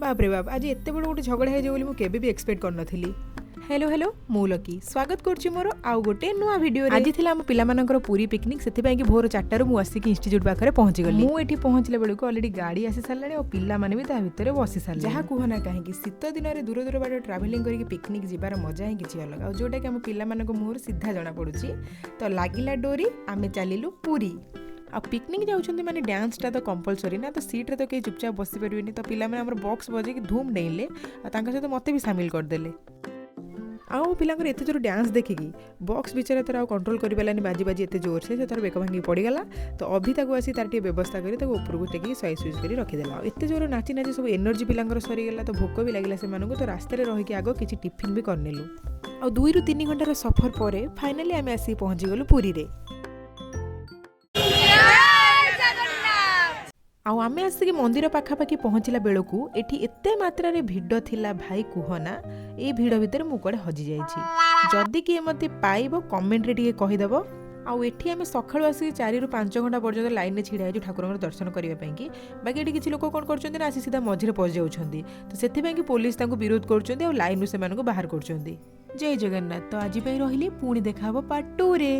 बाप रे बाप आज एत बड़ गोटे झगड़ा हो केबे भी एक्सपेक्ट करनथिली। हेलो हेलो मु लकी स्वागत करछि मोर आउ गोटे नुआ वीडियो रे। आज थिला हम पिला मानकर पूरी पिकनिक सेति पय कि भोर 4 मु आसी इंस्टीट्यूट पाखरे पहुंची गली। मु एठी पहुंचले बेलको ऑलरेडी गाड़ी आसी सारलाणी और पिला माने भी ता भितरे बसी सारले। जहा कहना काहे कि शीत दिन रे दूर दूर बाट ट्रैवलिंग करके पिकनिक जिबार मजा ही किछि अलग आ जोटा कि हम पिला मानको मुहर सीधा जणा पडुछि। तो लागिला डोरी आमे चलिलु पूरी आ पिकनिक जाउछन्ती माने डांसटा तो कंपलसरी ना। तो सीट रे तो कहीं चुपचाप बसी परिबेनी। तो पिला माने हमर बॉक्स बजे कि धूम डेइले आ तांका सहित मते भी शामिल कर देले। आउ पिलांकर एते जोर डांस देखिकी बॉक्स बिचारा तर आउ कंट्रोल करि पेलानी बाजी बाजी एते जोर से तार बेक भांगी पड़ी गला। तो अभी ताको आसी तार टी व्यवस्था करी ताको ऊपर को टेकी सॉइस यूज करी रखि देला। एते जोर नाची नाची सब एनर्जी पिलांकर सरी गला। तो भोक भी लागिला से मानको। तो रास्ते रे रहि कि आगो किछि टिफिन भी करनेलु आ 2 रु 3 घंटा रो सफर परे फाइनली आमे आसी पहुंची गलु पुरी रे। आउ आमे आसिक मंदिर पाखापाखि पहुँचला बेलू एठी एते मात्रा रे भिड़ थिला भाई कुहना। ए भिड़ भितर मु कुआडे हजि जाइछि। जदि किए मते पाइबो कमेंट रे टिके कहिदेबो। आउ एठी आमे सखाळु आसी 4 रु 5 घंटा पर्यंत लाइन रे छिड़ा आइछु ठाकुरंकर दर्शन करिया पई कि। बाकी एठी किछि लोक कोन करचंदी ना आसी सीधा मझिरे पहुंच जाउछंदी। तो सेथि पई कि पुलिस तांको विरोध करचंदी आ लाइन नु से मानको बाहर करचंदी। जय जगन्नाथ। तो आज पई रहिली पुणी देखाबो पार्ट 2 रे।